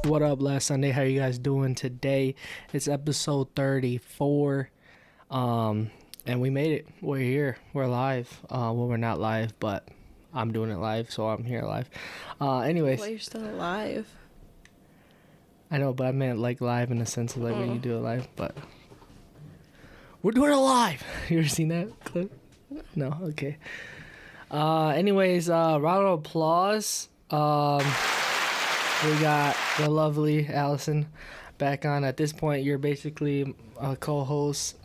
What up, Last Sunday? How you guys doing today? It's episode 34, and we made it. We're here. We're live. Well, we're not live, but I'm doing it live, so I'm here live. Anyways. Well, you're still alive. I know, but I meant like live in the sense of like when you do it live, but we're doing it live. You ever seen that clip? No? Okay. Anyways, round of applause. We got the lovely Alyson back on. At this point, you're basically a co-host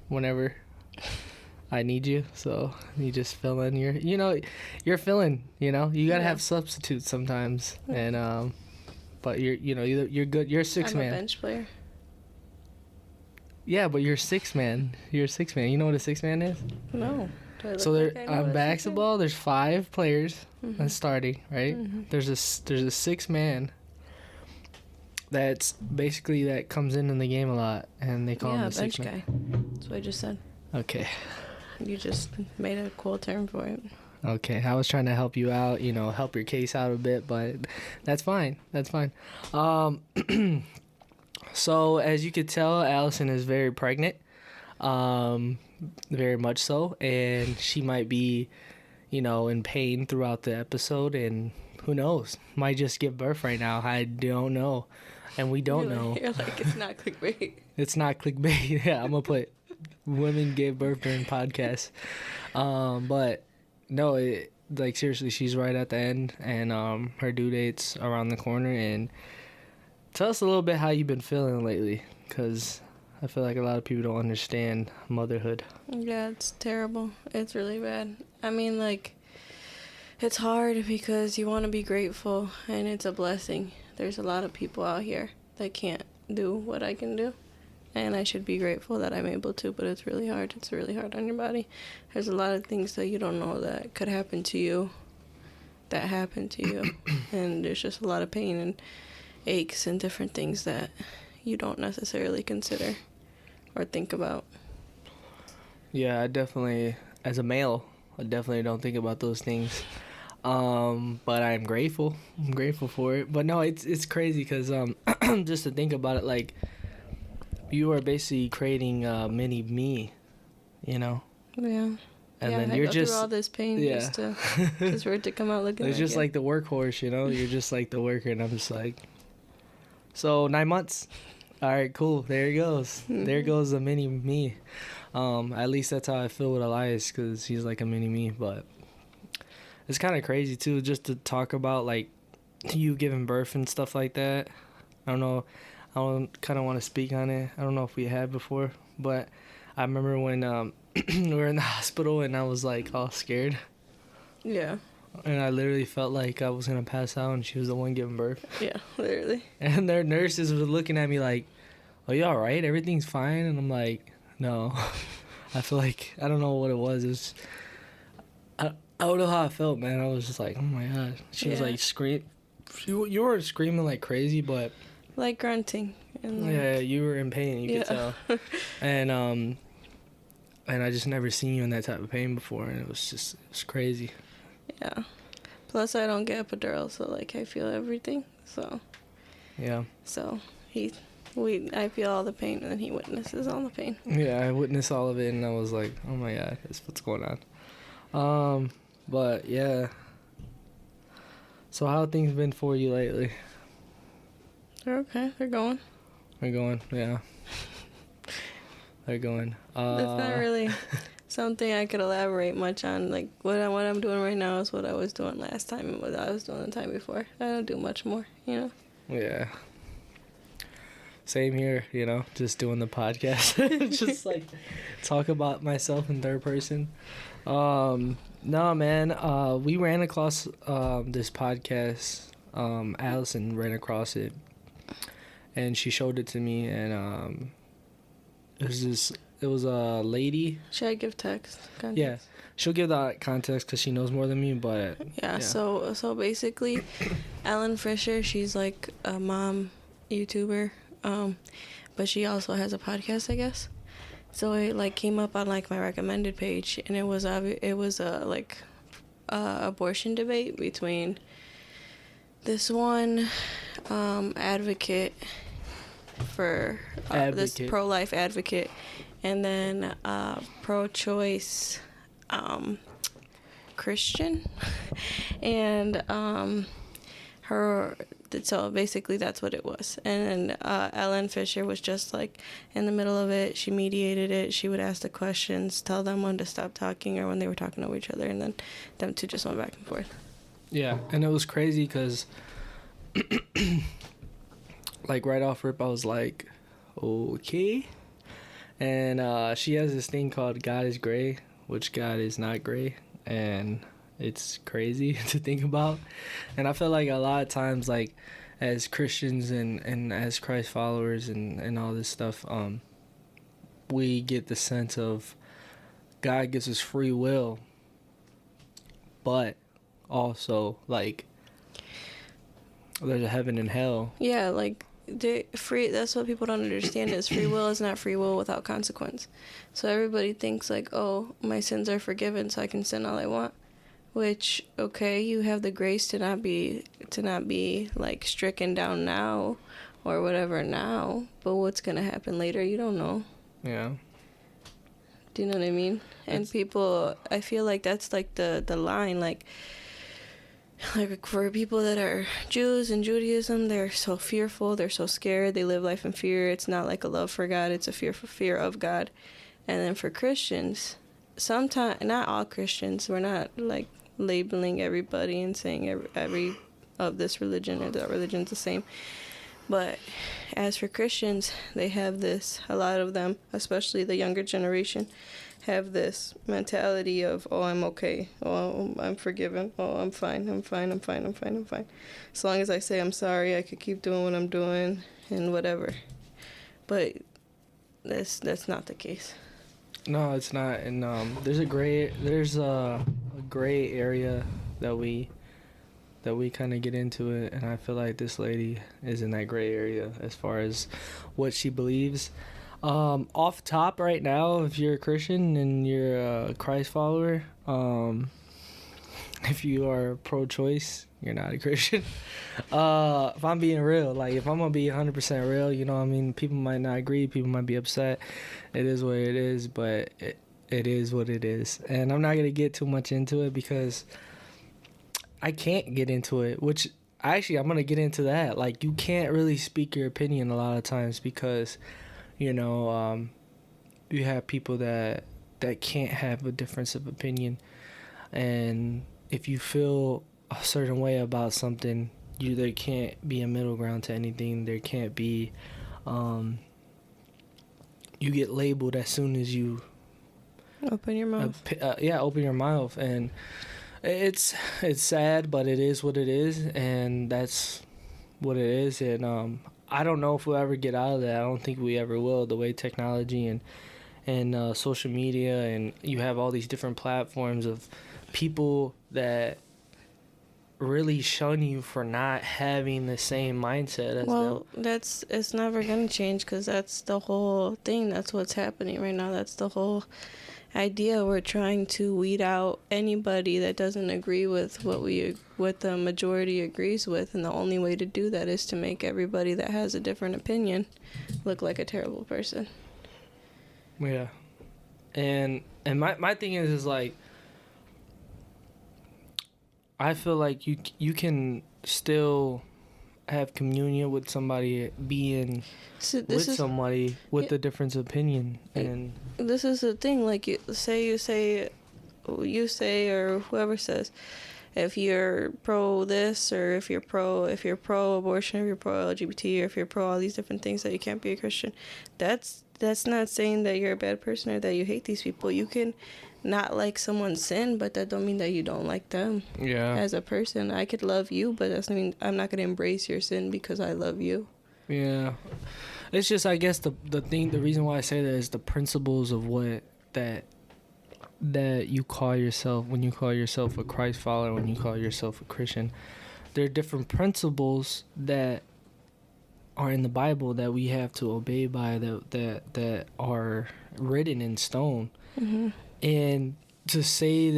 whenever I need you. So you just fill in. You're filling. You gotta have substitutes sometimes. And but you're good. You're a six man. I'm a bench player. Yeah, but you're six man. You're a six man. You know what a six man is? No. So there on basketball, there's 5 players that's starting, right? Mm-hmm. There's a 6 man that's basically that comes in the game a lot, and they call him the bench 6 man. guy. That's what I just said. Okay. You just made a cool term for it. Okay, I was trying to help you out, help your case out a bit, but that's fine. That's fine. So as you could tell, Alyson is very pregnant. Very much so, and she might be in pain throughout the episode, and who knows, might just give birth right now. I don't know, and we don't know. You're like, it's not clickbait. It's not clickbait. Yeah, I'm gonna put women gave birth during podcast. But no, seriously, she's right at the end, and her due date's around the corner. And tell us a little bit how you've been feeling lately, because I feel like a lot of people don't understand motherhood. Yeah, it's terrible. It's really bad. I mean, it's hard because you want to be grateful, and it's a blessing. There's a lot of people out here that can't do what I can do, and I should be grateful that I'm able to, but it's really hard. It's really hard on your body. There's a lot of things that you don't know that could happen to you, that happen to you, and there's just a lot of pain and aches and different things that you don't necessarily consider or think about. Yeah, I definitely, as a male, I definitely don't think about those things. But I'm grateful. I'm grateful for it. But no, it's crazy because just to think about it, like, you are basically creating a mini me, Yeah. And then I you're go just through all this pain just for it to come out looking. It's just like the workhorse, You're just like the worker, and I'm just like, so 9 months. All right, cool. There it goes. Mm-hmm. There goes a mini me. At least that's how I feel with Elias, because he's like a mini me. But it's kind of crazy too, just to talk about like you giving birth and stuff like that. I don't know. I don't kind of want to speak on it. I don't know if we had before, but I remember when we were in the hospital and I was like all scared. Yeah. And I literally felt like I was going to pass out, and she was the one giving birth. Yeah, literally. And their nurses were looking at me like, "Are you all right? Everything's fine?" And I'm like, "No." I feel like, I don't know what it was. I don't know how I felt, man. I was just like, oh my God. She was like, you were screaming like crazy, but... like grunting. And yeah, you were in pain, you could tell. And I just never seen you in that type of pain before, and it was crazy. Yeah. Plus, I don't get epidural, so I feel everything. So. Yeah. So I feel all the pain, and then he witnesses all the pain. Yeah, I witnessed all of it, and I was like, oh my God, that's what's going on. But yeah. So how have things been for you lately? They're okay. They're going. They're going. Yeah. They're going. That's not really something I could elaborate much on. Like, what I'm doing right now is what I was doing last time and what I was doing the time before. I don't do much more, Yeah. Same here, just doing the podcast. Just like talk about myself in third person. No, man, we ran across this podcast. Alyson ran across it, and she showed it to me, and it was a lady. Should I give text context? Yeah, she'll give that context because she knows more than me, but yeah. So basically, Ellen Fisher, she's like a mom YouTuber, but she also has a podcast, I guess. So it came up on my recommended page, and it was a abortion debate between this one advocate for this Advocate. pro-life advocate, and then pro-choice Christian, and her. So basically, that's what it was. And Ellen Fisher was just like in the middle of it. She mediated it. She would ask the questions, tell them when to stop talking or when they were talking to each other, and then them two just went back and forth. Yeah, and it was crazy because, like, right off rip, I was like, okay. And she has this thing called God is gray, which God is not gray. And it's crazy to think about. And I feel like a lot of times, like, as Christians and as Christ followers and all this stuff, we get the sense of God gives us free will, but also, like, there's a heaven and hell. Yeah, like free. That's what people don't understand is free will is not free will without consequence. So everybody thinks like, oh, my sins are forgiven, so I can sin all I want. Which, okay, you have the grace to not be like stricken down now, or whatever now. But what's gonna happen later, you don't know. Yeah. Do you know what I mean? And people, I feel like that's like the line, like for people that are Jews and Judaism, they're so fearful, they're so scared, they live life in fear. It's not like a love for God, it's a fear of God. And then for Christians, sometimes, not all Christians, we're not like labeling everybody and saying every of this religion or that religion's the same. But as for Christians, they have this, a lot of them, especially the younger generation, have this mentality of, oh, I'm okay, oh, I'm forgiven, oh, I'm fine. As long as I say I'm sorry, I could keep doing what I'm doing and whatever. But that's not the case. No, it's not. And there's a gray area that we kind of get into it, and I feel like this lady is in that gray area as far as what she believes. Off top right now, if you're a Christian and you're a Christ follower, if you are pro-choice, you're not a Christian. If I'm being real, like if I'm gonna be 100% real, you know what I mean? People might not agree, people might be upset. It is what it is, but it is what it is. And I'm not gonna get too much into it because I can't get into it, which actually I'm gonna get into that. Like, you can't really speak your opinion a lot of times because, you know, you have people that can't have a difference of opinion, and if you feel a certain way about something, there can't be a middle ground to anything. There can't be, you get labeled as soon as you open your mouth. Open your mouth, and it's sad, but it is what it is, and that's what it is. And I don't know if we'll ever get out of that. I don't think we ever will. The way technology and social media, and you have all these different platforms of people that really shun you for not having the same mindset as them. It's never gonna change because that's the whole thing. That's what's happening right now. That's the whole idea. We're trying to weed out anybody that doesn't agree with what the majority agrees with, and the only way to do that is to make everybody that has a different opinion look like a terrible person. Yeah. And my thing is like, I feel like you can still have communion with somebody, being with somebody with a different opinion. And this is the thing, like you say or whoever says, if you're pro this, or if you're pro abortion, if you're pro LGBT, or if you're pro all these different things, that you can't be a Christian. That's not saying that you're a bad person or that you hate these people. You can not like someone's sin, but that don't mean that you don't like them. Yeah. As a person, I could love you, but that's mean I'm not gonna embrace your sin because I love you. Yeah. It's just, I guess the reason why I say that is the principles of what that you call yourself, when you call yourself a Christ follower, when you call yourself a Christian. There are different principles that are in the Bible that we have to obey by, that are written in stone. Mm-hmm. And to say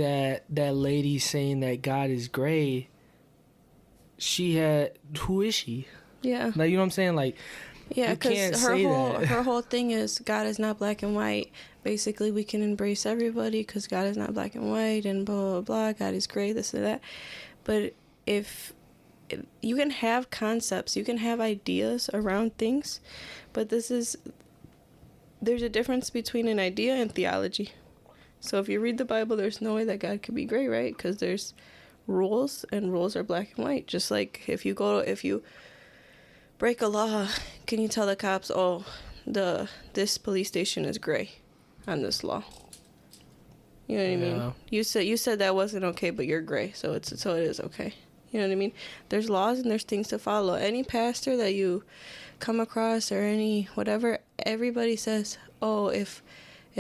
that lady saying that God is gray, who is she? Yeah. Like, you know what I'm saying? Like, Yeah, you can't because say that. her whole thing is God is not black and white. Basically, we can embrace everybody because God is not black and white and blah, blah, blah. God is great, this and that. But if you can have concepts, you can have ideas around things, but there's a difference between an idea and theology. So if you read the Bible, there's no way that God could be great, right? Because there's rules, and rules are black and white. Just like if you break a law, can you tell the cops, oh, this police station is gray on this law? You know what I mean? You said that wasn't okay, but you're gray, so it is okay. You know what I mean? There's laws and there's things to follow. Any pastor that you come across or any whatever, everybody says, oh, if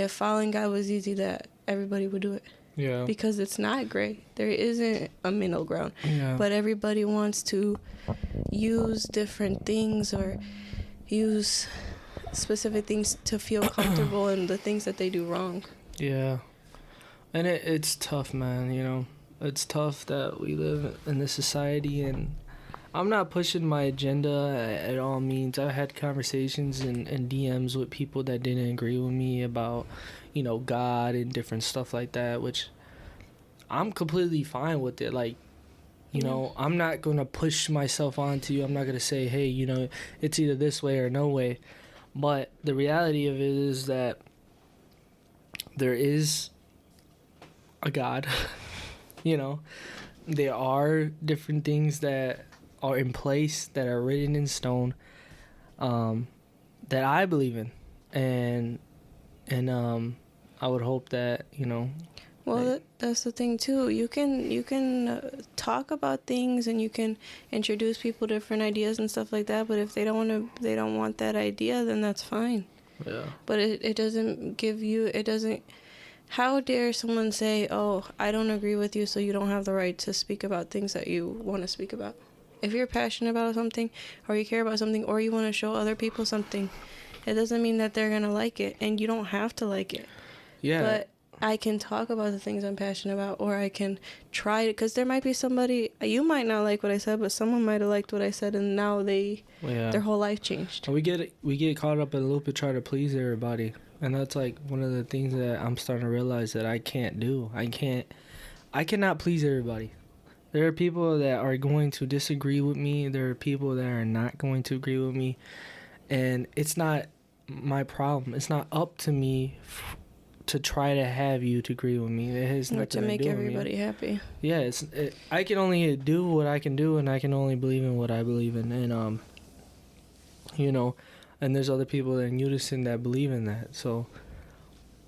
following God was easy, that everybody would do it. Yeah. Because it's not gray. There isn't a middle ground. Yeah. But everybody wants to use different things or use specific things to feel comfortable in the things that they do wrong. Yeah. And it's tough, man, you know. It's tough that we live in this society, and I'm not pushing my agenda at all means. I had conversations and DMs with people that didn't agree with me about, you know, God and different stuff like that, which I'm completely fine with it. Like, you know, I'm not going to push myself onto you. I'm not going to say, hey, you know, it's either this way or no way. But the reality of it is that there is a God. You know, there are different things that are in place, that are written in stone, that I believe in, and I would hope that, you know. Well, that's the thing too. You can talk about things and you can introduce people to different ideas and stuff like that. But if they don't want that idea, then that's fine. Yeah. But it doesn't give you. It doesn't. How dare someone say, "Oh, I don't agree with you, so you don't have the right to speak about things that you want to speak about." If you're passionate about something, or you care about something, or you want to show other people something, it doesn't mean that they're gonna like it, and you don't have to like it. Yeah. But I can talk about the things I'm passionate about, or I can try it, because there might be somebody, you might not like what I said, but someone might have liked what I said, and now their whole life changed. We get caught up in a loop and try to please everybody. And that's like one of the things that I'm starting to realize that I can't do. I cannot please everybody. There are people that are going to disagree with me. There are people that are not going to agree with me. And it's not my problem. It's not up to me to try to have you to agree with me. It has nothing to make do everybody with me. happy. Yeah, I can only do what I can do, and I can only believe in what I believe in. And you know, and there's other people in unison that believe in that. So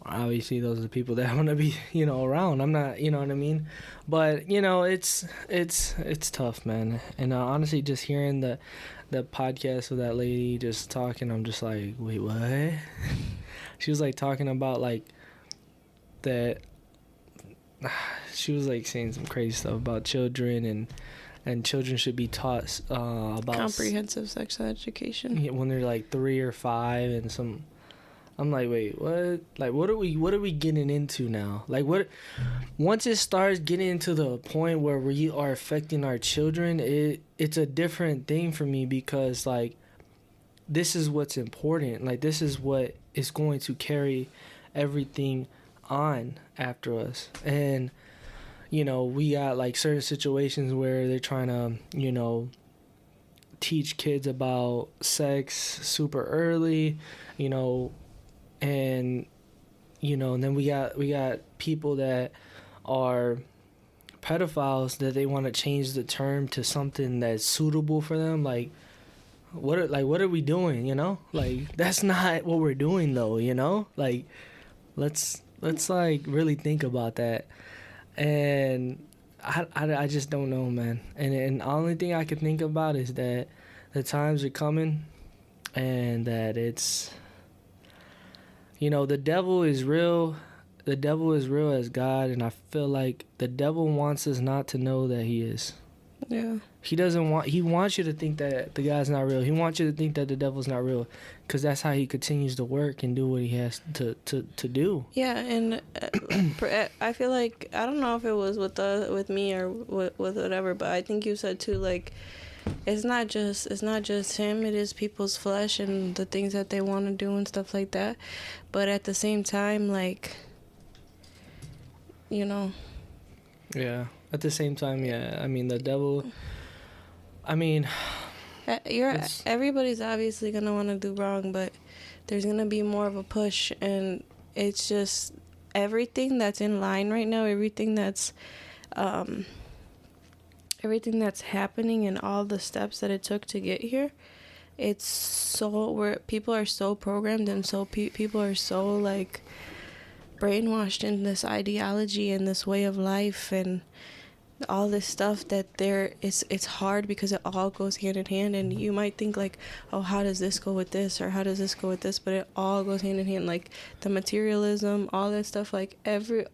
obviously those are the people that I want to be, you know, around. I'm not, you know what I mean? But, you know, it's tough, man. And honestly, just hearing the podcast of that lady just talking, I'm just like, wait, what? She was like talking about like that. She was like saying some crazy stuff about children and children should be taught about comprehensive sex education when they're like 3 or 5 and some. I'm like, wait, what? Like, what are we getting into now? Like, what? Once it starts getting into the point where we are affecting our children, it's a different thing for me, because like, this is what's important. Like, this is what is going to carry everything on after us. And you know, we got like certain situations where they're trying to, you know, teach kids about sex super early, you know, and you know, and then we got people that are pedophiles that they want to change the term to something that's suitable for them. Like, what are we doing, you know? Like, that's not what we're doing though, you know? Like, let's like really think about that. And I just don't know, man. And the only thing I can think about is that the times are coming, and that it's, you know, the devil is real. The devil is real as God, and I feel like the devil wants us not to know that he is. Yeah. He wants you to think that the God's not real. He wants you to think that the devil's not real, because that's how he continues to work and do what he has to do. Yeah, and I feel like, I don't know if it was with me or with whatever, but I think you said too, like, it's not just him. It is people's flesh and the things that they want to do and stuff like that. But at the same time, like, you know. Yeah. At the same time, yeah. I mean, the devil. I mean, everybody's obviously gonna want to do wrong, but there's gonna be more of a push, and it's just everything that's in line right now, everything that's happening, and all the steps that it took to get here. It's so where people are so programmed, and so people are so like brainwashed in this ideology and this way of life and all this stuff that it's hard because it all goes hand in hand. And you might think like, oh, how does this go with this, or how does this go with this, but it all goes hand in hand. Like the materialism, all that stuff, like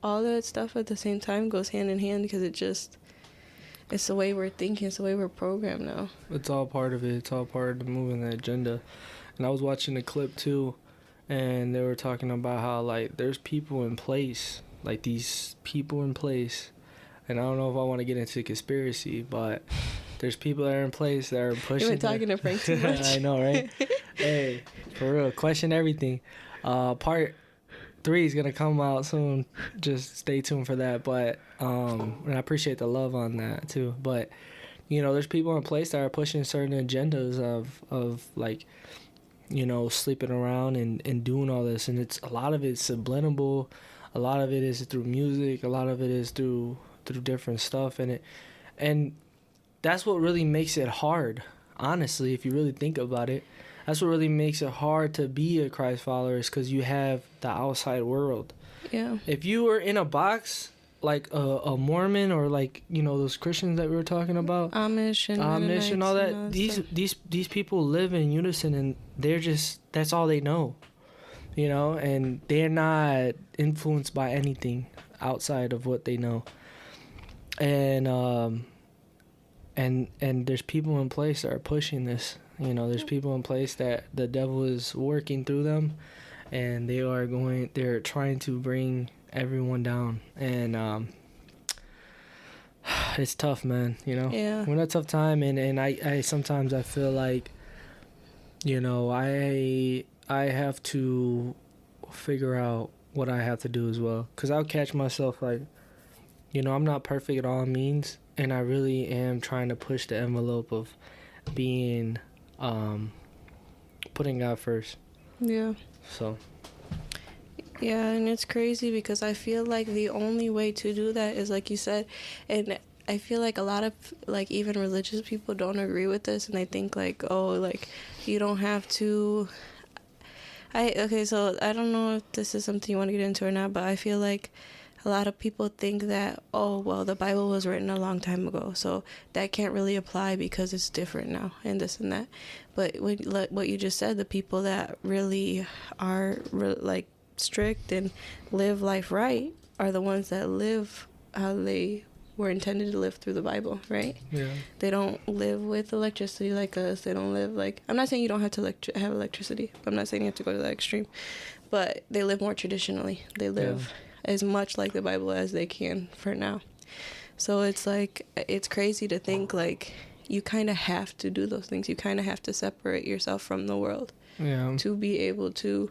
all that stuff at the same time goes hand in hand, because it's the way we're thinking, it's the way we're programmed now. It's all part of it. It's all part of moving the agenda. And I was watching a clip too, and they were talking about how like there's people in place, like these people in place. And I don't know if I want to get into conspiracy, but there's people that are in place that are pushing. You've been talking to Frank too much. I know, right? Hey, for real, question everything. Part 3 is gonna come out soon. Just stay tuned for that. But and I appreciate the love on that too. But you know, there's people in place that are pushing certain agendas of like, you know, sleeping around and doing all this, and it's a lot of it's subliminal. A lot of it is through music. A lot of it is through different stuff, and that's what really makes it hard, honestly. If you really think about it, that's what really makes it hard to be a Christ follower, is because you have the outside world. Yeah. If you were in a box like a Mormon, or like, you know, those Christians that we were talking about, Amish and all that, these people live in unison, and that's all they know, you know, and they're not influenced by anything outside of what they know. And there's people in place that are pushing this. You know, there's people in place that the devil is working through them, and they're trying to bring everyone down. And it's tough, man, you know. Yeah. We're in a tough time, and I sometimes I feel like, you know, I have to figure out what I have to do as well, because I'll catch myself like, you know, I'm not perfect at all means, and I really am trying to push the envelope of being, putting God first. Yeah. So. Yeah, and it's crazy because I feel like the only way to do that is like you said, and I feel like a lot of like even religious people don't agree with this, and they think like, oh, like you don't have to. So I don't know if this is something you want to get into or not, but I feel like a lot of people think that, oh, well, the Bible was written a long time ago, so that can't really apply because it's different now and this and that. But what you just said, the people that really are like strict and live life right are the ones that live how they were intended to live through the Bible, right? Yeah. They don't live with electricity like us. They don't live like... I'm not saying you don't have to have electricity. I'm not saying you have to go to that extreme. But they live more traditionally. They live... Yeah. As much like the Bible as they can for now. So it's like, it's crazy to think like you kind of have to do those things. You kind of have to separate yourself from the world, yeah, to be able to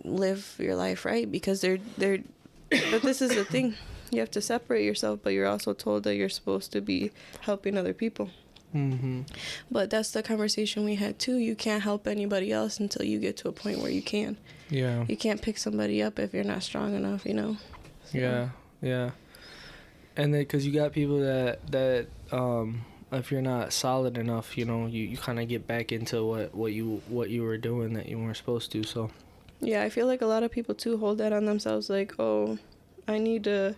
live your life right, because they're but this is the thing, you have to separate yourself, but you're also told that you're supposed to be helping other people. Mm-hmm. But that's the conversation we had too. You can't help anybody else until you get to a point where you can. Yeah. You can't pick somebody up if you're not strong enough, you know? So. Yeah. And then, because you got people that if you're not solid enough, you know, you kind of get back into what you were doing that you weren't supposed to, so. Yeah, I feel like a lot of people too hold that on themselves, like, oh, I need to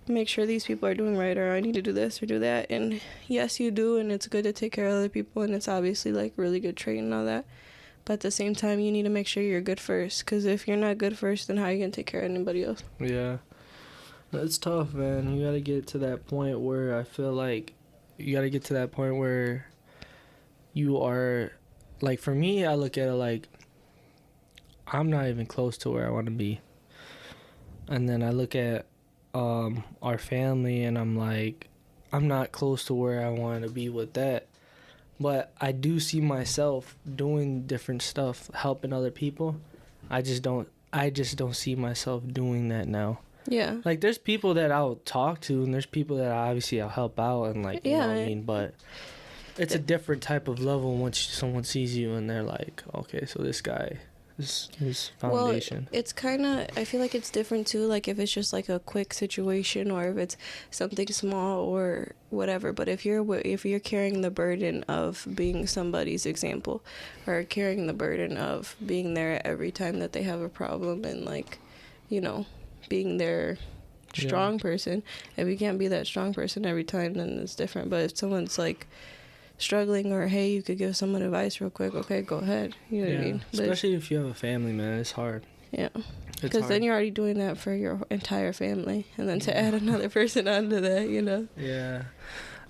make sure these people are doing right, or I need to do this or do that. And yes, you do, and it's good to take care of other people, and it's obviously like really good trait and all that. But at the same time, you need to make sure you're good first, because if you're not good first, then how are you going to take care of anybody else? Yeah. It's tough, man. You got to get to that point where I feel like you are, like, for me, I look at it like I'm not even close to where I want to be. And then I look at our family, and I'm like, I'm not close to where I want to be with that. But I do see myself doing different stuff, helping other people. I just don't see myself doing that now. Yeah. Like, there's people that I'll talk to, and there's people that obviously I'll help out, and like, you know what I mean? But it's a different type of level once someone sees you and they're like, okay, so this guy, his foundation. Well, it's kind of, I feel like it's different too, like if it's just like a quick situation or if it's something small or whatever. But if you're carrying the burden of being somebody's example, or carrying the burden of being there every time that they have a problem, and like, you know, being their strong person, if you can't be that strong person every time, then it's different. But if someone's like struggling, or hey, you could give someone advice real quick, okay, go ahead, you know what I mean? But especially if you have a family, man, it's hard. Yeah, because then you're already doing that for your entire family, and then to add another person onto that, you know. Yeah,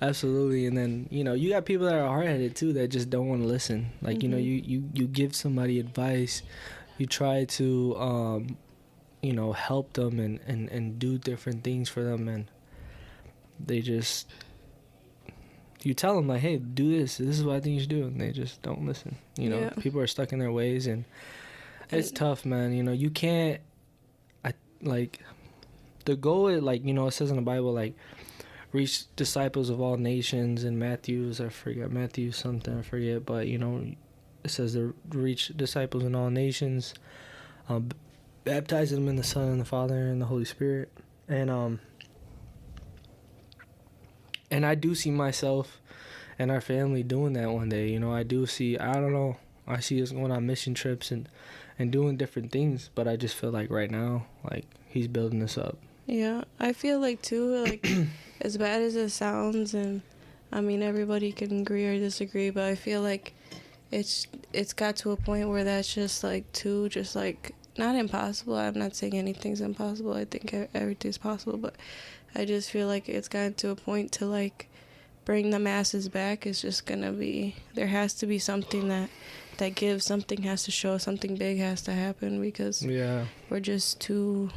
absolutely. And then, you know, you got people that are hard-headed too that just don't want to listen. Like, you know, you give somebody advice, you try to you know, help them and do different things for them, and they just, you tell them like, hey, do this is what I think you should do, and they just don't listen. You know, people are stuck in their ways, and it's tough, man. You know, you can't, like, the goal is, like, you know, it says in the Bible, like, reach disciples of all nations, and Matthew something, I forget, but, you know, it says to reach disciples in all nations, baptize them in the Son and the Father and the Holy Spirit, and I do see myself and our family doing that one day. You know, I see us going on mission trips and doing different things, but I just feel like right now, like, he's building us up. Yeah, I feel like too, like, as bad as it sounds, and I mean, everybody can agree or disagree, but I feel like it's got to a point where that's just like not impossible. I'm not saying anything's impossible. I think everything's possible, but I just feel like it's gotten to a point to, like, bring the masses back. It's just gonna be, there has to be something that gives, something has to show, something big has to happen, because we're just too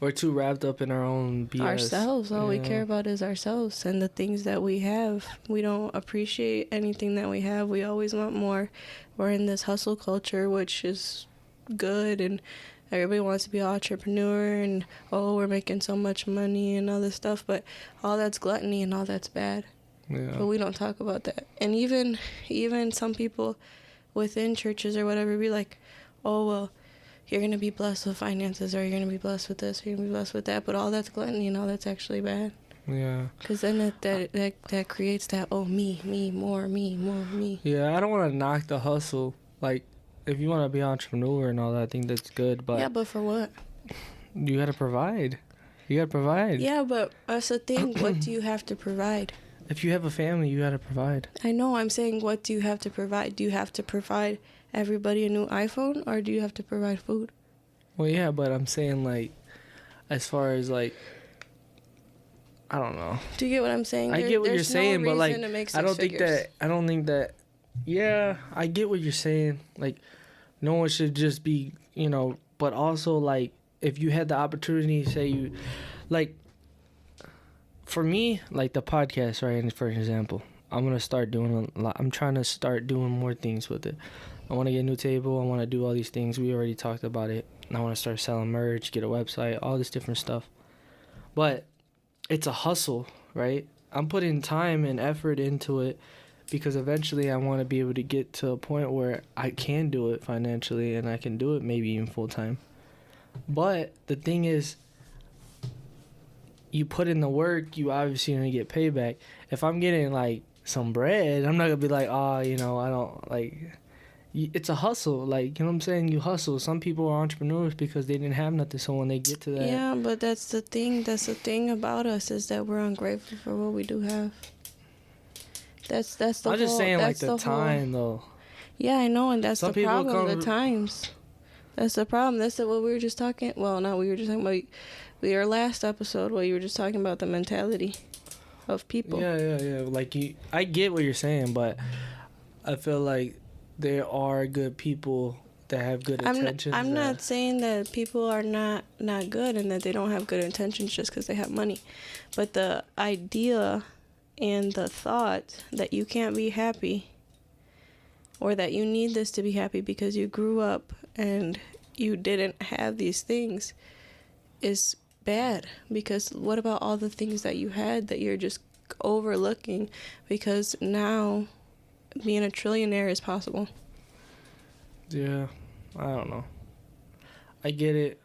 wrapped up in our own BS. Ourselves. All we care about is ourselves and the things that we have. We don't appreciate anything that we have. We always want more. We're in this hustle culture, which is good, and everybody wants to be an entrepreneur, and we're making so much money and all this stuff, but all that's gluttony and all that's bad. But we don't talk about that. And even some people within churches or whatever be like, oh, well, you're going to be blessed with finances, or you're going to be blessed with this, or you're going to be blessed with that, but all that's gluttony and all that's actually bad. Yeah. Because then that creates that, me, more, me. Yeah, I don't want to knock the hustle. Like, if you want to be an entrepreneur and all that, I think that's good, but... Yeah, but for what? You got to provide. Yeah, but that's the thing. What do you have to provide? If you have a family, you got to provide. I know. I'm saying, what do you have to provide? Do you have to provide everybody a new iPhone, or do you have to provide food? Well, yeah, but I'm saying, like, as far as, like, I don't know. Do you get what I'm saying? I get what you're saying, but, like, I don't think that... Yeah, I get what you're saying. Like, no one should just be, you know, but also, like, if you had the opportunity, say you, like, for me, like the podcast, right, and for example, I'm trying to start doing more things with it. I want to get a new table. I want to do all these things. We already talked about it. I want to start selling merch, get a website, all this different stuff. But it's a hustle, right? I'm putting time and effort into it, because eventually I want to be able to get to a point where I can do it financially, and I can do it maybe even full time. But the thing is, you put in the work, you obviously going to get payback. If I'm getting, like, some bread, I'm not going to be like, you know, I don't, like... It's a hustle, like, you know what I'm saying? You hustle. Some people are entrepreneurs because they didn't have nothing, so when they get to that... Yeah, but that's the thing about us, is that we're ungrateful for what we do have. That's the whole... I'm just saying, like, the time, though. Yeah, I know, and that's the problem, the times. That's the problem. That's what we were just talking... Well, not we were just talking about... Our last episode, where you were just talking about the mentality of people. Yeah. Like, I get what you're saying, but I feel like there are good people that have good intentions. I'm not saying that people are not good and that they don't have good intentions just because they have money, but the idea and the thought that you can't be happy, or that you need this to be happy because you grew up and you didn't have these things, is bad. Because what about all the things that you had that you're just overlooking because now being a trillionaire is possible? Yeah, I don't know. I get it,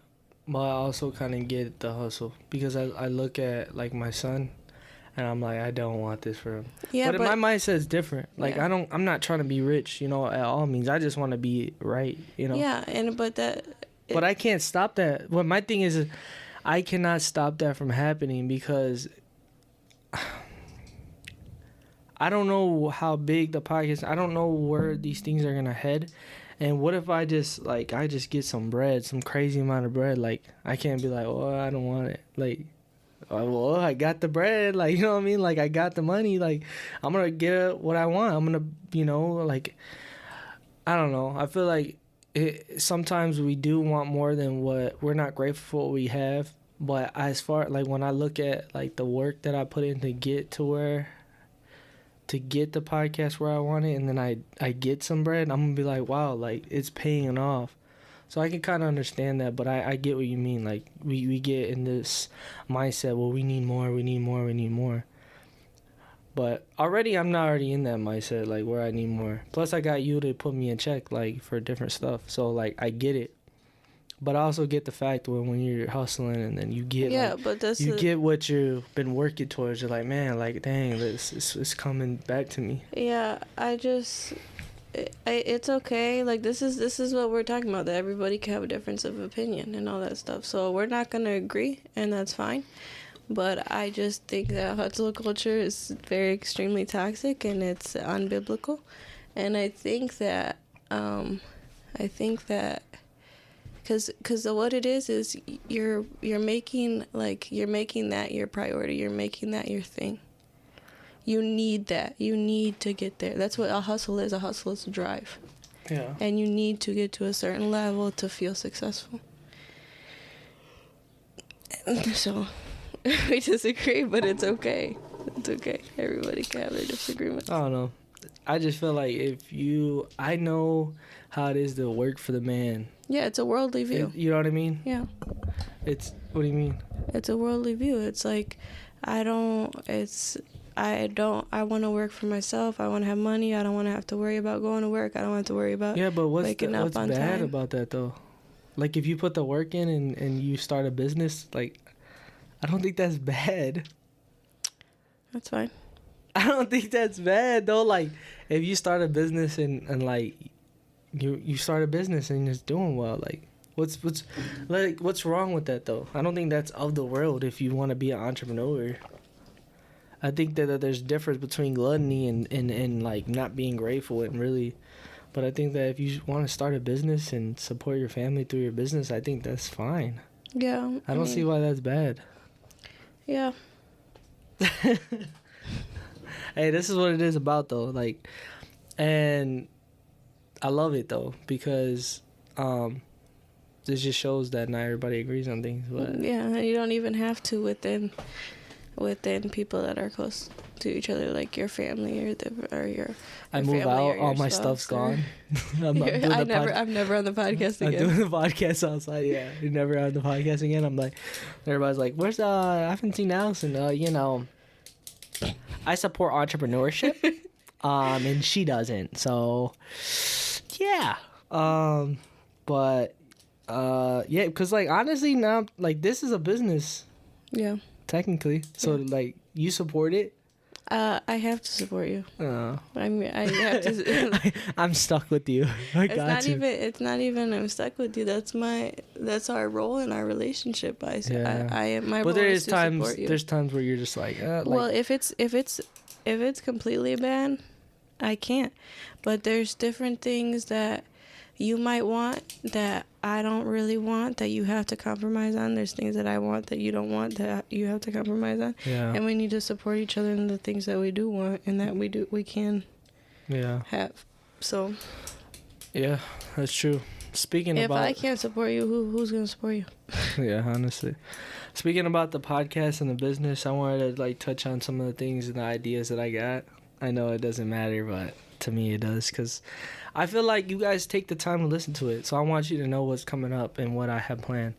but I also kind of get the hustle because I look at like my son, and I'm like, I don't want this for him. Yeah, but my mindset is different. Like yeah. I'm not trying to be rich, at all means. I just want to be right, Yeah, But I can't stop that. Well, my thing is, I cannot stop that from happening because I don't know how big the podcast. I don't know where these things are gonna head. And what if I just get some bread, some crazy amount of bread? Like, I can't be like, oh, I don't want it. Like, well, I got the bread. Like, you know what I mean? Like, I got the money. Like, I'm going to get what I want. I'm going to, like, I don't know. I feel like sometimes we do want more than what we're not grateful for what we have. But as far, like, when I look at, like, the work that I put in to get the podcast where I want it, and then I get some bread, I'm gonna be like, wow, like, it's paying off. So I can kind of understand that, but I get what you mean. Like, we get in this mindset, well, we need more. But I'm not already in that mindset, like, where I need more. Plus, I got you to put me in check, like, for different stuff. So, like, I get it. But I also get the fact when you're hustling and then you get get what you've been working towards. You're like, man, like, dang, it's coming back to me. Yeah, it's okay. Like, this is what we're talking about, that everybody can have a difference of opinion and all that stuff. So we're not going to agree, and that's fine. But I just think that hustle culture is very extremely toxic and it's unbiblical. And I think that because what it is you're making that your priority. You're making that your thing. You need that. You need to get there. That's what a hustle is. A hustle is a drive. Yeah. And you need to get to a certain level to feel successful. So, we disagree, but it's okay. It's okay. Everybody can have their disagreements. I don't know. I just feel like I know how it is to work for the man. Yeah, it's a worldly view. You know what I mean? Yeah. What do you mean? It's a worldly view. It's like, I want to work for myself. I want to have money. I don't want to have to worry about going to work. I don't have to worry about waking up on time. What's bad about that, though? Like, if you put the work in and you start a business, like, I don't think that's bad. That's fine. I don't think that's bad, though. Like, if you start a business and like, you start a business and it's doing well, like, what's wrong with that, though? I don't think that's of the world if you want to be an entrepreneur. I think that there's difference between gluttony and like not being grateful and really, but I think that if you want to start a business and support your family through your business, I think that's fine. Yeah. I don't see why that's bad. Yeah. Hey, this is what it is about, though. Like, and I love it, though, because this just shows that not everybody agrees on things. But yeah, and you don't even have to within people that are close to each other, like your family or your I move out, all my stuff's gone. I'm never on the podcast again. I'm doing the podcast outside. Yeah, you're never on the podcast again. I'm like, everybody's like, where's I haven't seen Alyson. I support entrepreneurship, and she doesn't. So, yeah. But yeah, because like honestly now, like this is a business. Yeah. Technically, so like you support it. I have to support you. I have to. I'm stuck with you. It's not even. I'm stuck with you. That's our role in our relationship. I am my. But there is times. There's times where you're just like. Well, if it's completely bad, I can't. But there's different things that you might want that I don't really want, that you have to compromise on. There's things that I want that you don't want that you have to compromise on. Yeah. And we need to support each other in the things that we do want and that we can have. So. Yeah, that's true. Speaking If about, I can't support you, who's gonna support you? yeah, honestly. Speaking about the podcast and the business, I wanted to like touch on some of the things and the ideas that I got. I know it doesn't matter, but to me it does, because I feel like you guys take the time to listen to it. So I want you to know what's coming up and what I have planned.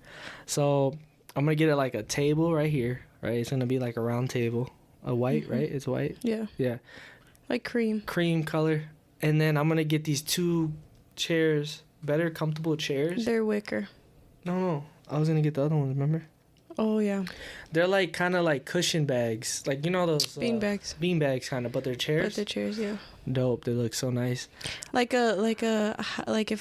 So I'm gonna get it like a table right here, right? It's gonna be like a round table, a white, right? It's white. Yeah. Yeah. Like Cream color, and then I'm gonna get these 2 chairs, better comfortable chairs. They're wicker. No, I was gonna get the other ones. Remember? Oh yeah. They're like kind of like cushion bags, like you know those Bean bags. Bean bags, kind of, but they're chairs. But the chairs, yeah. Dope. They look so nice. Like if a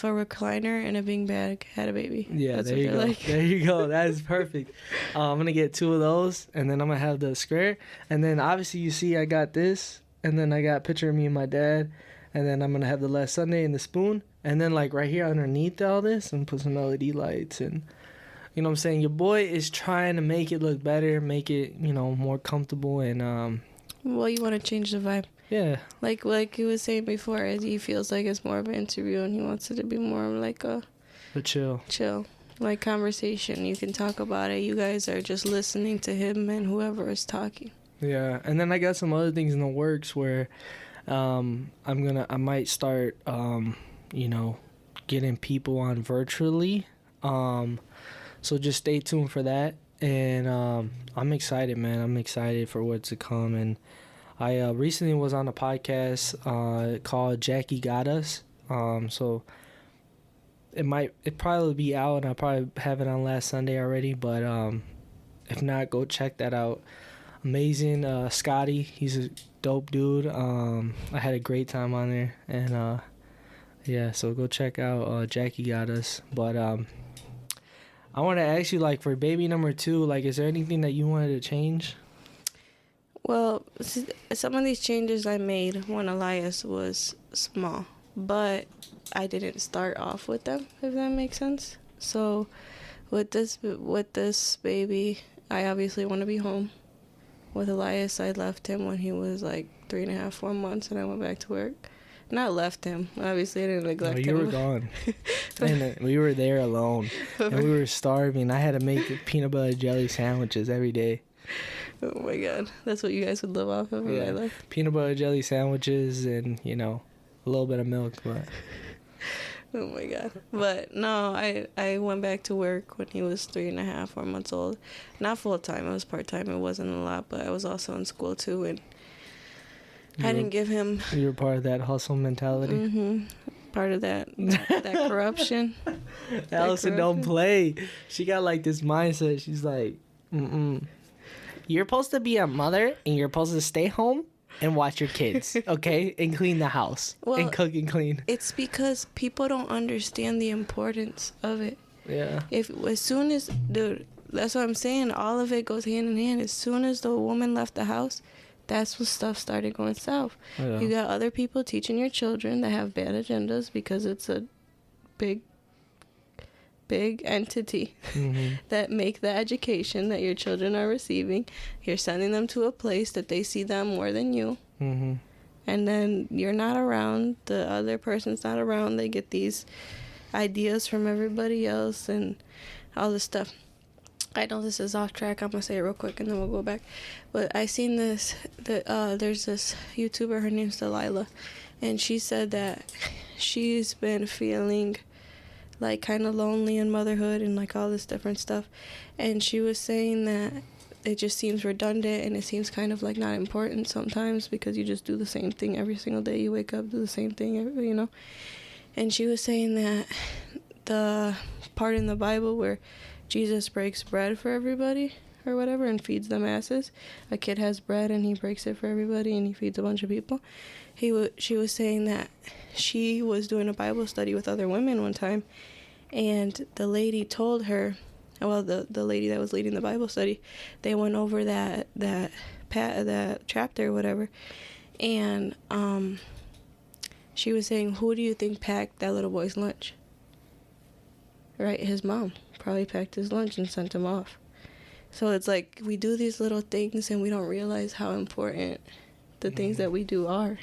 recliner and a bean bag had a baby. Yeah, That's there what you go. they're like. There you go. That is perfect. I'm gonna get 2 of those, and then I'm gonna have the square, and then obviously you see I got this, and then I got a picture of me and my dad, and then I'm gonna have the last Sunday and the spoon, and then like right here underneath all this, and put some LED lights, and you know what I'm saying. Your boy is trying to make it look better, make it more comfortable, and Well, you want to change the vibe. yeah. Like he was saying before, he feels like it's more of an interview, and he wants it to be more like a But chill. like conversation. You can talk about it. You guys are just listening to him and whoever is talking. Yeah, and then I got some other things in the works where I might start getting people on virtually. So just stay tuned for that. And I'm excited, man. I'm excited for what's to come. And I recently was on a podcast called Jackie Got Us. So it probably be out, and I'll probably have it on last Sunday already. But if not, go check that out. Amazing. Scotty, he's a dope dude. I had a great time on there. And yeah, so go check out Jackie Got Us. But I want to ask you, like, for baby number 2, like, is there anything that you wanted to change? Well, some of these changes I made when Elias was small, but I didn't start off with them, if that makes sense. So with this baby, I obviously want to be home. With Elias, I left him when he was like 3.5, 4 months, and I went back to work. Not left him. Obviously, I didn't neglect him. You were gone. And we were there alone. And we were starving. I had to make peanut butter jelly sandwiches every day. Oh my God. That's what you guys would live off of when I left? Peanut butter jelly sandwiches and, a little bit of milk. But oh my God. But no, I went back to work when he was 3.5, 4 months old. Not full time. It was part time. It wasn't a lot, but I was also in school too, and I didn't give him. You were part of that hustle mentality. Mm-hmm. Part of that corruption. Alyson don't play. She got like this mindset. She's like, you're supposed to be a mother, and you're supposed to stay home and watch your kids, okay, and clean the house, and cook and clean. It's because people don't understand the importance of it. Yeah. Dude, that's what I'm saying. All of it goes hand in hand. As soon as the woman left the house, that's when stuff started going south. Yeah. You got other people teaching your children that have bad agendas because it's a big entity that make the education that your children are receiving. You're sending them to a place that they see them more than you. And then you're not around. The other person's not around. They get these ideas from everybody else and all this stuff. I know this is off track. I'm going to say it real quick and then we'll go back. But I seen this. There's this YouTuber. Her name's Delilah. And she said that she's been feeling like kind of lonely in motherhood and like all this different stuff. And she was saying that it just seems redundant and it seems kind of like not important sometimes because you just do the same thing every single day. You wake up, do the same thing, And she was saying that the part in the Bible where Jesus breaks bread for everybody or whatever and feeds the masses. A kid has bread and he breaks it for everybody and he feeds a bunch of people. She was saying that she was doing a Bible study with other women one time, and the lady told her, well, the lady that was leading the Bible study, they went over that chapter or whatever, and she was saying, who do you think packed that little boy's lunch? Right, his mom probably packed his lunch and sent him off. So it's like we do these little things and we don't realize how important the things that we do are.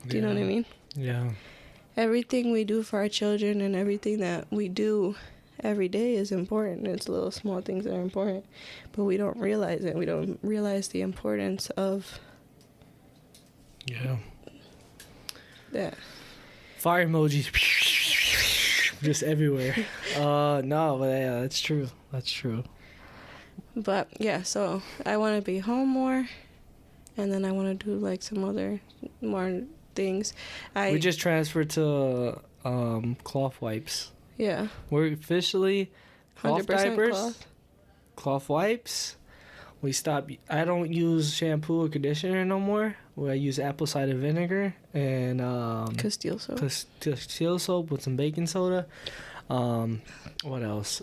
Do you know what I mean? Yeah. everything we do for our children and everything that we do every day is important. It's little small things that are important, but we don't realize it. We don't realize the importance of that. Fire emojis just everywhere. No, but yeah, that's true. That's true. But yeah, so I want to be home more, and then I want to do like some other more things. We just transferred to cloth wipes. Yeah. We're officially cloth 100% diapers, cloth wipes. We stopped. I don't use shampoo or conditioner no more. I use apple cider vinegar and Castile soap. Castile soap with some baking soda. What else?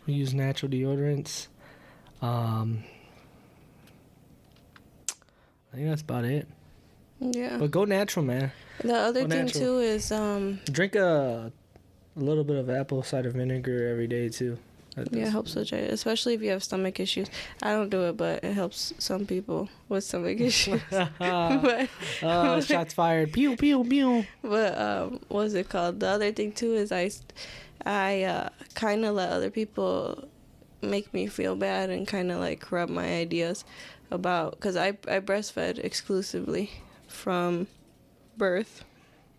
We use natural deodorants. I think that's about it. Yeah. But go natural, man. The other Go thing natural. too is Drink a little bit of apple cider vinegar every day too. yeah, it helps with it, especially if you have stomach issues. I don't do it, but it helps some people with stomach issues. but Shots fired. Pew pew pew. But what's it called? The other thing too is I kind of let other people make me feel bad and kind of like corrupt my ideas about, because I breastfed exclusively from birth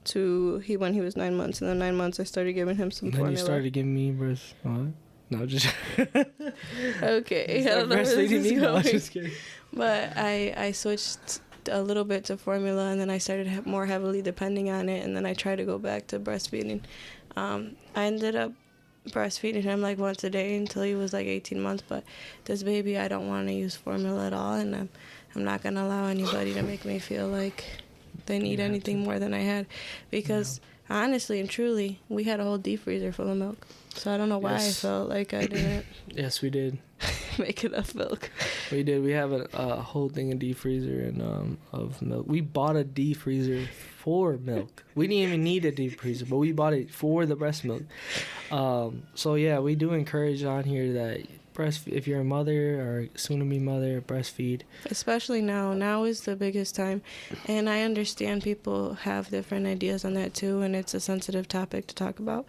to when he was 9 months, and then 9 months I started giving him some formula. Then you started giving me breast. What? No, just okay. I don't know where this breastfeeding is me. No, going. just kidding. But I switched a little bit to formula, and then I started more heavily depending on it, and then I tried to go back to breastfeeding. I ended up breastfeeding him like once a day until he was like 18 months, but this baby, I don't want to use formula at all, and I'm not going to allow anybody to make me feel like they need anything more than I had, because honestly and truly, we had a whole deep freezer full of milk. So I don't know why I felt like I didn't Yes, we did. make enough milk. We did. We have a whole thing of deep freezer and of milk. We bought a deep freezer for milk. We didn't even need a deep freezer, but we bought it for the breast milk. So yeah, we do encourage on here that if you're a mother or soon-to-be mother, breastfeed. Especially now. Now is the biggest time. And I understand people have different ideas on that too, and it's a sensitive topic to talk about.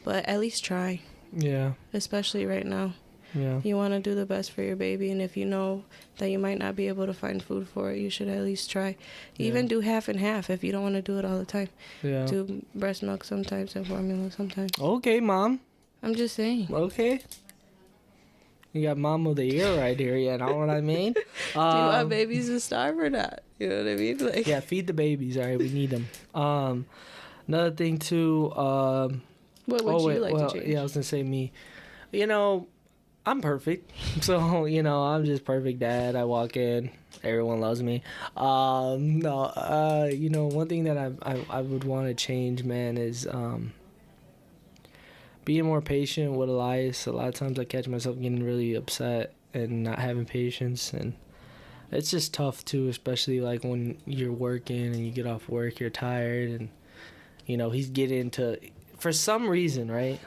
But at least try. Yeah. Especially right now. Yeah. You want to do the best for your baby, and if you know that you might not be able to find food for it, you should at least try. Even do half and half if you don't want to do it all the time. Yeah. Do breast milk sometimes and formula sometimes. Okay, Mom. I'm just saying. Okay. You got Mom of the Year right here, you know what I mean? Do you want babies to starve or not? You know what I mean? Like, yeah, feed the babies. All right, we need them. Another thing too. what would you like to change? Yeah, I was gonna say me. You know, I'm perfect. So I'm just perfect dad. I walk in, everyone loves me. One thing that I would want to change, man, is being more patient with Elias. A lot of times I catch myself getting really upset and not having patience, and it's just tough too, especially like when you're working and you get off work, you're tired, and he's getting to, for some reason, right?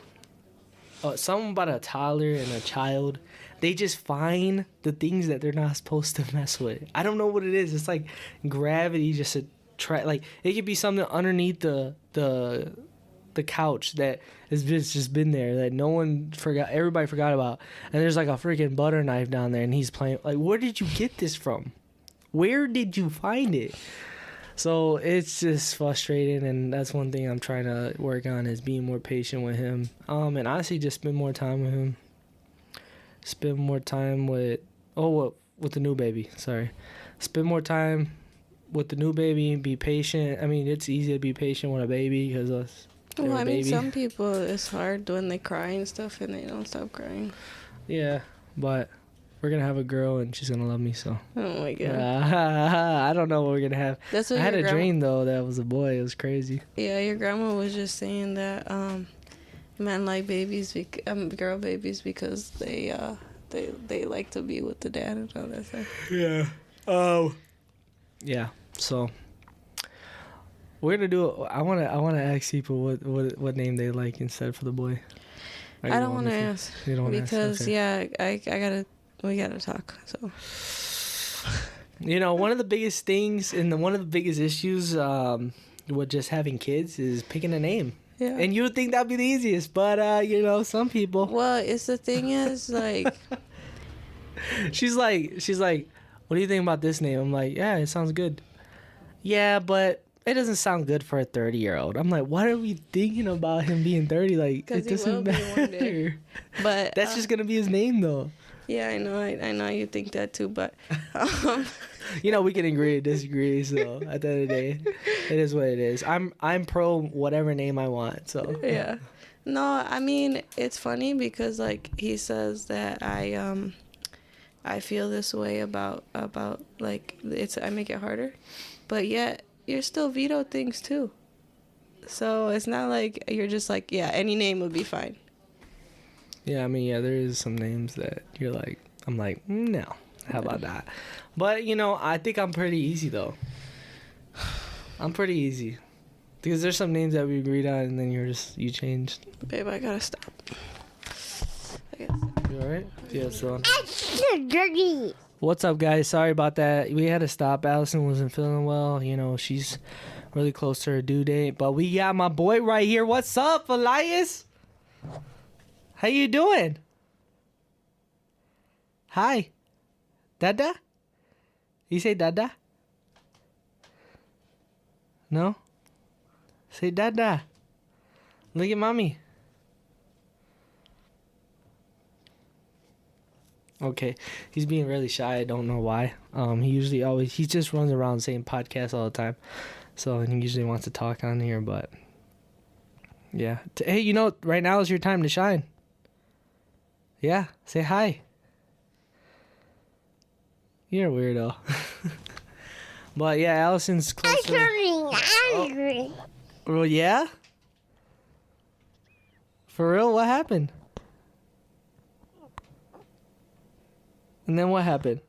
Something about a toddler and a child, they just find the things that they're not supposed to mess with. I don't know what it is. It's like gravity just attract. Like it could be something underneath the couch that has just been there that no one forgot. Everybody forgot about. And there's like a freaking butter knife down there, and he's playing. Like, where did you get this from? Where did you find it? So it's just frustrating, and that's one thing I'm trying to work on, is being more patient with him. And honestly, just spend more time with him. Spend more time with the new baby. Sorry, spend more time with the new baby. Be patient. I mean, it's easy to be patient with a baby because well, I mean, some people, it's hard when they cry and stuff, and they don't stop crying. Yeah, but we're gonna have a girl, and she's gonna love me. So. Oh my god. I don't know what we're gonna have. That's what I had a dream though that was a boy. It was crazy. Yeah, your grandma was just saying that men like babies, girl babies, because they like to be with the dad and all that stuff. Yeah. Oh. Yeah. So. We're gonna do it. I wanna ask people what name they like instead for the boy. I don't want to ask. You don't want to ask? Because Okay. we gotta talk. So. One of the biggest things and one of the biggest issues with just having kids is picking a name. Yeah. And you would think that'd be the easiest, but you know, some people. Well, it's the thing is like. she's like, what do you think about this name? I'm like, yeah, it sounds good. Yeah, but it doesn't sound good for a 30-year-old. I'm like, what are we thinking about him being 30? Like, it doesn't matter. But that's just gonna be his name, though. Yeah, I know you think that too, but you know, we can agree to disagree. So at the end of the day, it is what it is. I'm pro whatever name I want. So yeah, no, I mean it's funny because like he says that I feel this way about like I make it harder, but yet you're still veto things too. So it's not like you're just like, yeah, any name would be fine. Yeah, I mean, yeah, there is some names that you're like, I'm like, no, how about that? But, you know, I think I'm pretty easy, though. I'm pretty easy. Because there's some names that we agreed on, and then you changed. Babe, I gotta stop. You alright? Yeah, so. What's up, guys? Sorry about that. We had to stop. Alyson wasn't feeling well. You know, she's really close to her due date. But we got my boy right here. What's up, Elias? How you doing? Hi. Dada? You say Dada? No? Say Dada. Look at mommy. Okay. He's being really shy. I don't know why. He just runs around saying podcasts all the time. So he usually wants to talk on here, but yeah. Hey, you know, right now is your time to shine. Yeah, say hi. You're a weirdo. But yeah, Alyson's closer. I'm turning angry. Oh, yeah? For real? What happened? And then what happened?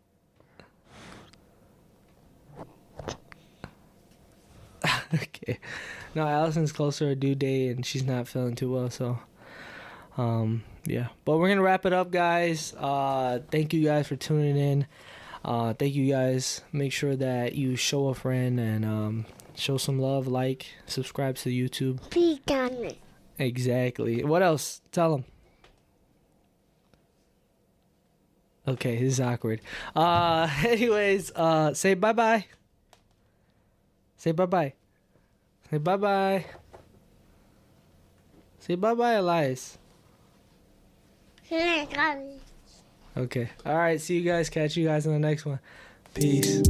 Okay. No, Alyson's closer to her due date and she's not feeling too well, so yeah. But we're gonna wrap it up, guys. Thank you guys for tuning in. Thank you guys. Make sure that you show a friend and show some love, like, subscribe to YouTube. Be done. Exactly. What else? Tell them. Okay, this is awkward. Anyways, say bye-bye. Say bye-bye. Say bye-bye. Say bye-bye, Elias. Okay. All right. See you guys. Catch you guys in the next one. Peace.